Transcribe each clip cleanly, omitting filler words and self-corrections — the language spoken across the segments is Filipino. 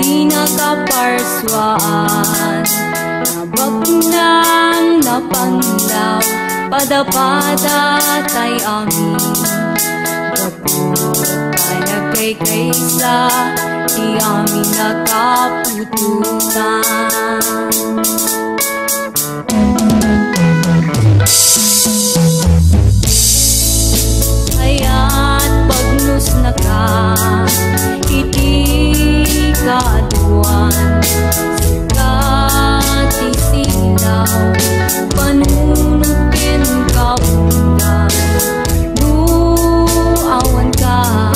pinakaparswaan. Nabaknang napanglaw, pada-pada tay amin. Kapag kay kaysa, di amin nakapututan. Haya't pagnus na ka, iti kaaduan. Sikat isilaw, panunutin kaundan. Buawan ka,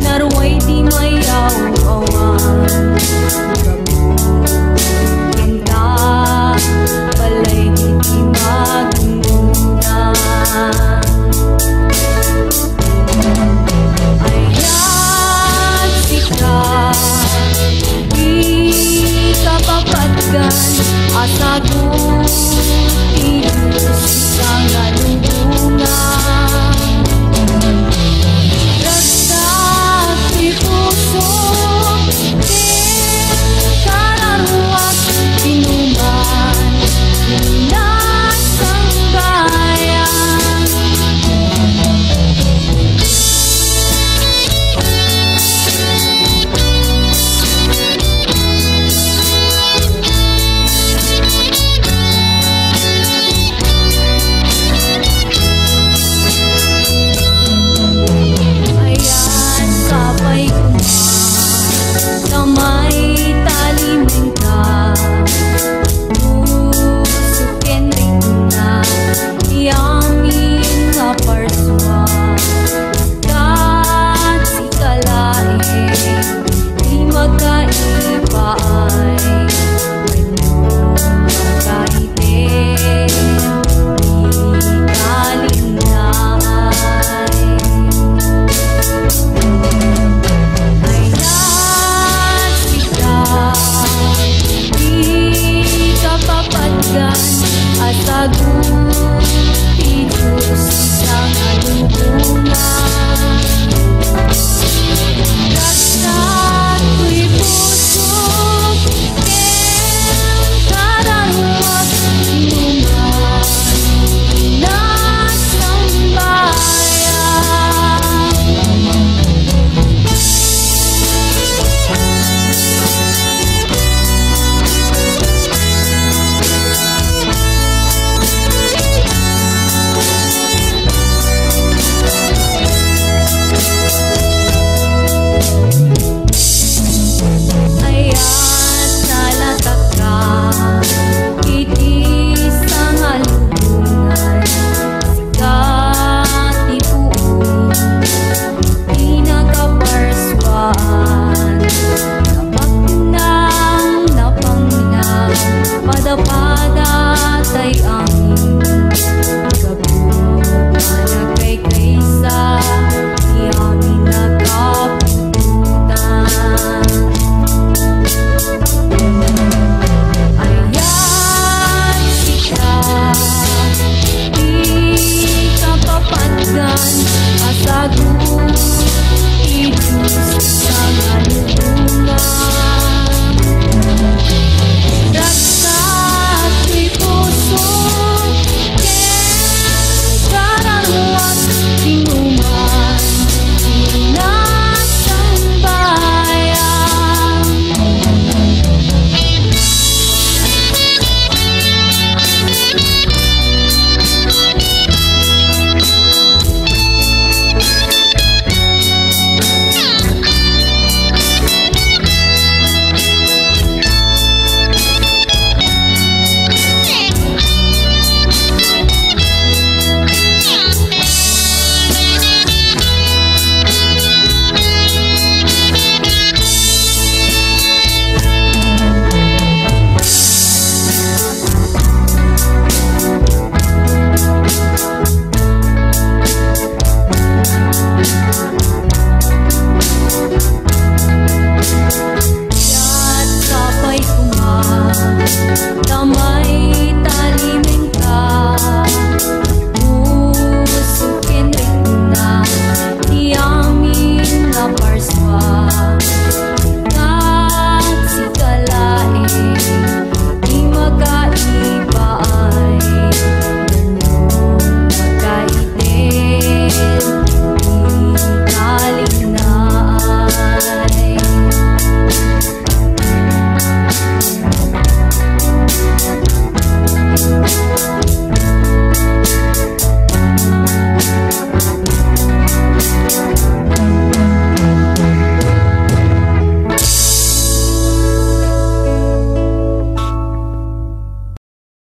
naruway di mayaw-awan. Gabutin ka, balay di magungunan. Ayan sikat, di ka papatgan, asagot Diyos isang alubungan. Ragdag di puso, din kararuat, pinuman, pinasang bayan. Ayan sabay kuman, na may talimin ka. Tusukin rin na, iyamin nga parswa. Kat si kalae, di magkaipaay.